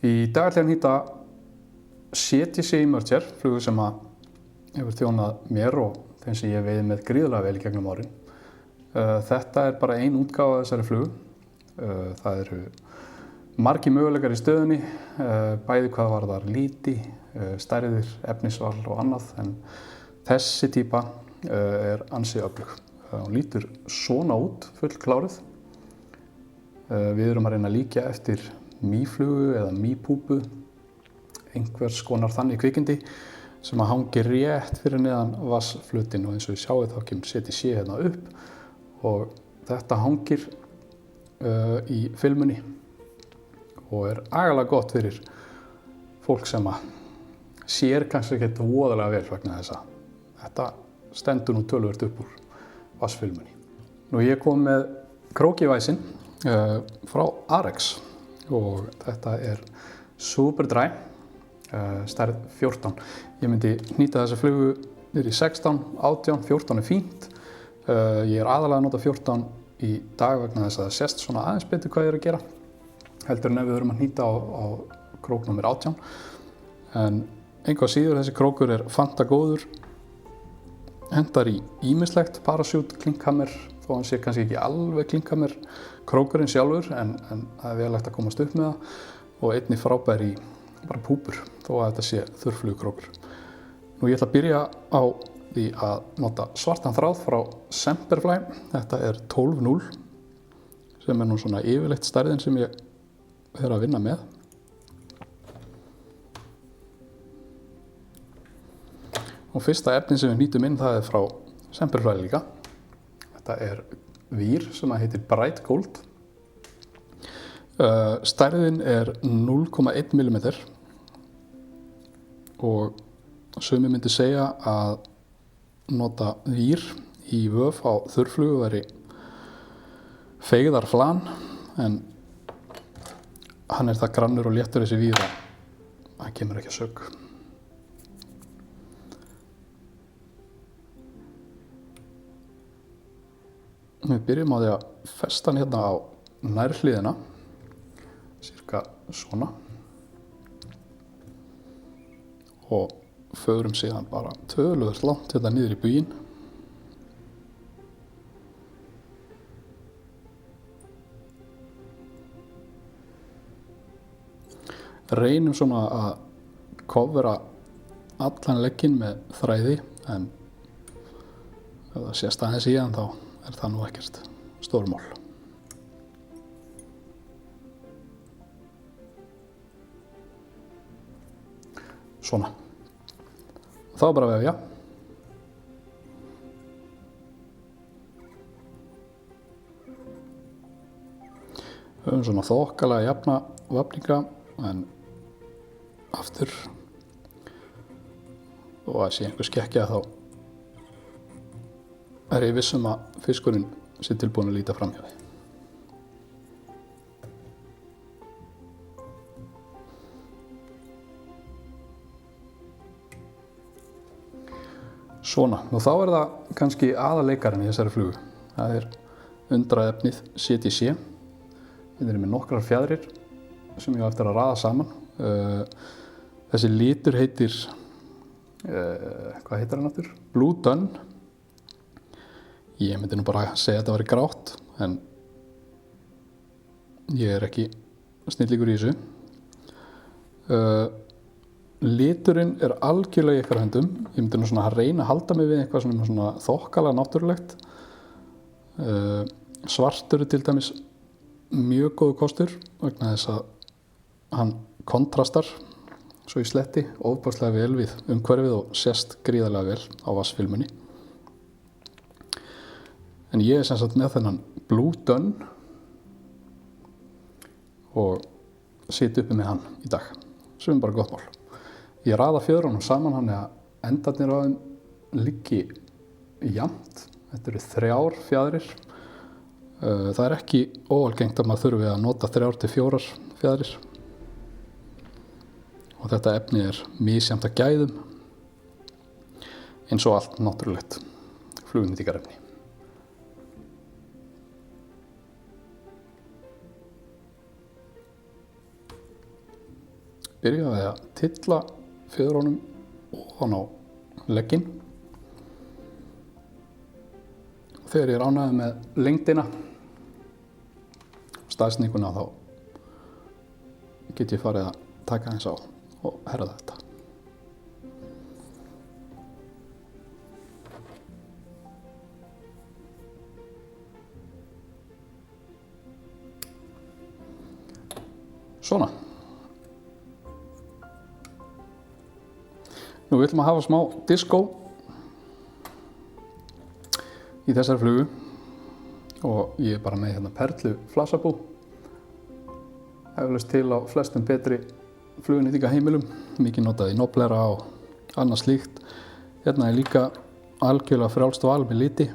Í dag ætla ég að nýta CTC Emerger, flugu sem hefur þjónað mér og þeim sem ég veiði með gríðarlega vel í gegnum árin. Þetta er bara ein útgáfa af þessari flugu. Það eru margir möguleikar í stöðunni, bæði hvað varðar líti, stærðir, efnisval og annað, en þessi típa er ansi öflug. Hún lítur svona út, fullkláruð. Við erum að reyna að líkja eftir mýflugu eða mýpúpu, einhvers konar þannig kvikindi sem hangir rétt fyrir neðan vatnsflötinn, og eins og við sjáum þá kemur CTC hérna upp og þetta hangir í filmunni og er agalega gott fyrir fólk sem sér kannski ekkert voðalega vel vegna þess að þetta stendur nú töluvert upp úr vatnsfilmunni. Nú ég kom með krókivæsinn frá Arex og þetta er super dry, stærð 14. Ég myndi hnýta þessa flugu niður í 16, 18, 14 er fínt. Ég er aðalega að nota 14 í dag vegna þess að það sést svona aðeins betur hvað ég er að gera, heldur en ef við erum að hnýta á krók númer 18. En einhvað síður, þessi krókur er fantagóður, hentar í ýmislegt, parachute, klinkhammer, þó hann sé kannski ekki alveg klinkhammer krókurinn sjálfur, en það er vel hægt að komast upp með það, og einnig frábær í bara púpur, þó að þetta sé þurrflugukrókur. Nú ég ætla að byrja á því að nota svartan þráð frá Semperfly. Þetta er 12.0 sem er nú svona yfirleitt stærðin sem ég er að vinna með. Og fyrsta efnin sem við nýtum inn, það er frá Semperfly líka. Þetta er vír sem heitir Bright Gold. Stærðin er 0,1 mm og sumir myndi segja að nota vír í vöf á þurrflugu væri feigðarflan, en hann er það grannur og léttur þessi vír að hann kemur ekki að sök. Við byrjum á því að festa hann hérna á nærhliðina, cirka svona, og förum síðan bara töluvert langt hérna niður í buginn. Reynum svona að kofvera allan legginn með þræði, en ef það sést aðeins í hann þá er það nú ekkert stórmál. Svona. Þá bara að vefja. Við höfum svona þokkalega jafna vafninga, en aftur, og að sé einhver skekkja, þá er ég viss að fiskurinn sé tilbúinn að líta fram hjá því. Svona, og þá er það kannski aðaleikarinn í þessari flugu. Það er undraefnið CTC. Við erum með nokkrar fjaðrir sem ég á eftir að raða saman. Þessi litur heitir, hvað heitir hann aftur? Blue Dun. Ég myndi nú bara segja að þetta væri grátt, en ég er ekki snillingur í þessu. Liturinn er algjörlega í ykkar höndum. Ég myndi nú svona að reyna að halda mig við eitthvað sem er svona þokkalega náttúrulegt. Svartur er til dæmis mjög góður kostur vegna þess að hann kontrastar svo í sletti ofboðslega vel við umhverfið og sést gríðarlega vel á vatnsfilmunni. En ég er sem sagt með þennan Blue Dun og sit uppi með hann í dag, sem er bara gott mál. Ég raða fjöðrunum saman þannig að endarnir á þeim liggi jafnt. Þetta eru 3 fjaðrir. Það er ekki óalgengt að maður þurfi að nota 3 til 4 fjaðrir. Og þetta efni er misjafnt að gæðum, eins og allt náttúrulegt flugnýtingarefni. byrja við að tylla fjöðrunum ofan á legginn. Þegar ég er ánægður með lengdina, staðsetninguna, þá get ég farið að taka aðeins á og herða þetta. Svona. Nú við ætlum að hafa smá diskó í þessari flugu og ég er bara með hérna perlu flasabú. Eflaust til á flestum betri flugunýtingaheimilum, mikið notað í noblera og annað slíkt. Hérna er líka algjörlega frjálst val með liti.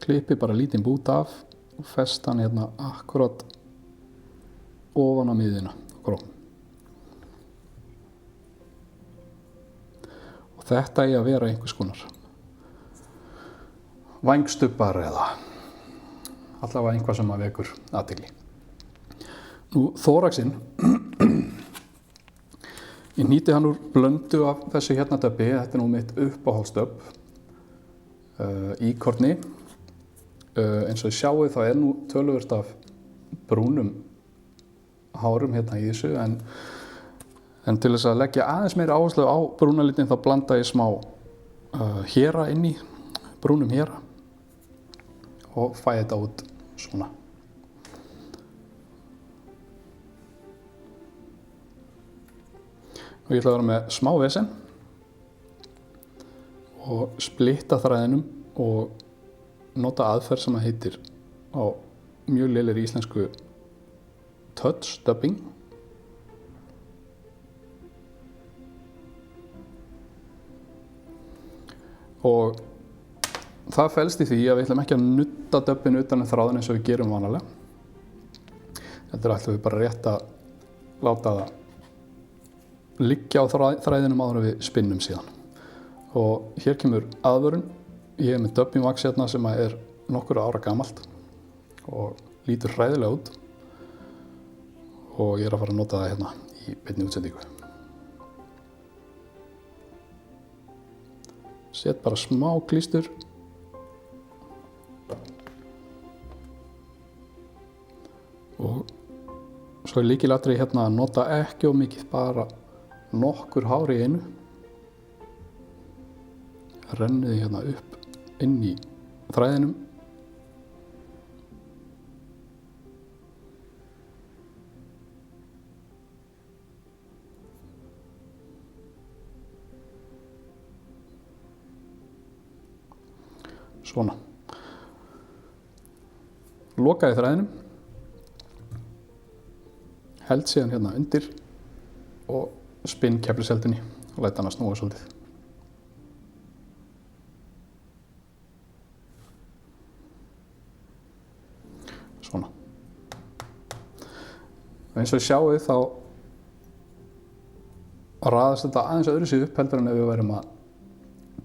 Klippi bara lítinn bút af og fest hann hérna akkurat ofan á miðjuna. Og þetta eigi að vera einhvers konar vængstubbar eða allavega einhvað sem að vekur athygli. Nú þóraxinn, ég nýti hann úr blöndu af þessu hérna döbbi. Þetta er nú mitt uppáhaldsdöbb, íkorni. Eins og þið sjáið þá er nú töluvert af brúnum hárum hérna í þessu en til þess að leggja aðeins meiri áherslu á brúnalitin þá blanda ég smá héra inn í brúnum héra og fæ þetta út svona. Og ég ætla að vera með smá vesen og splitta þræðinum og nota aðferð sem að heitir á mjög lélegri íslensku touch dubbing. Og það felst í því að við ætlum ekki að nudda dubbin utan þráðin eins og við gerum vanalega. Þetta ætlum við bara rétt að láta það liggja á þræðinum áður en við spinnum síðan. Og hér kemur aðvörun. Ég er með dubbing wax hérna sem er nokkur ára gamalt og lítur hræðilega út og ég er að fara að nota það hérna í beinni útsendingu. Set bara smá klístur og svo er lykilatriði hérna að nota ekki of mikið, bara nokkur hár í einu. Renniði hérna upp inn í þræðinum. Svona. Lokaði þræðinum. Held síðan hérna undir og spinn kefliseldinni og læt hann að snúa svolítið. Svona. Og eins og þið sjáið þá raðast þetta aðeins öðruvísi upp heldur en ef við værum að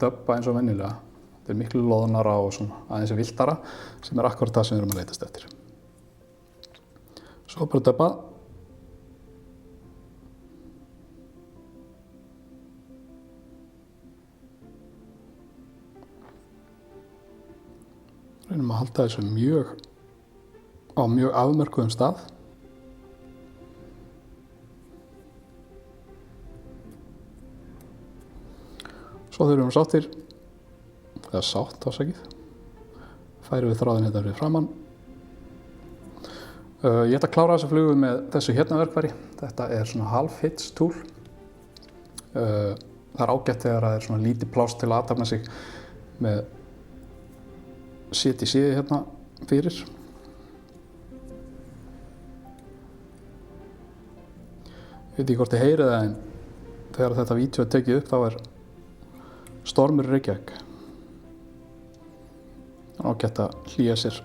dubba eins og venjulega. Þetta er miklu loðnara og svona aðeins viltara sem er akkurat það sem við erum að leitast eftir. Svo bara dubba. Reynum að halda þessu á mjög afmörkuðum stað. Svo þurfum við sáttir, eða sátt ásakið, færum við þráðin hérna fyrir framann. Ég ætla að klára þessa flugu með þessu hérna verkfæri. Þetta er svona half-hitch tool. Það er ágætt þegar það er svona lítið pláss til að athafna sig með set í síði hérna fyrir. Ég veit ekki hvort þið heyrið það, en þegar þetta vídeó er tekið upp þá er stormur í Reykjavík. Ágætt að hlýja sér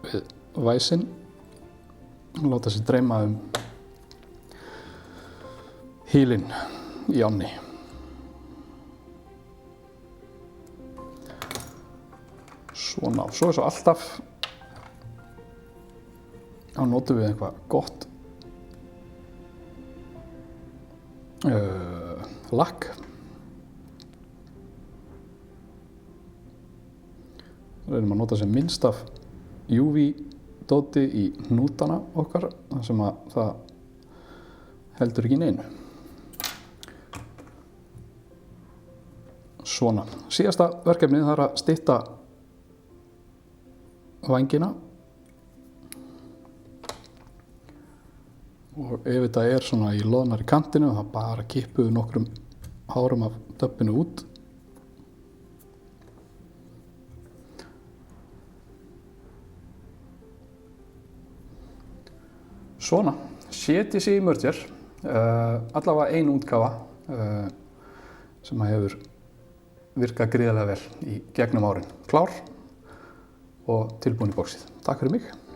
við væsinn og láta sér dreyma hýlin í ánni. Svona, svo alltaf þá notum við eitthvað gott lakk. Reynum að nota sem minnst af UV-dóti í hnútana okkar, þar sem að það heldur ekki neinu. Svona, síðasta verkefnið það er að stytta vængina. Og ef þetta er svona í loðnar í kantinu, þá bara kippum við nokkrum hárum af döbbinu út. Svona, CTC Merger, allavega ein útgáfa sem hefur virkað gríðarlega vel í gegnum árin. Klár og tilbúin í boxið. Takk fyrir mig.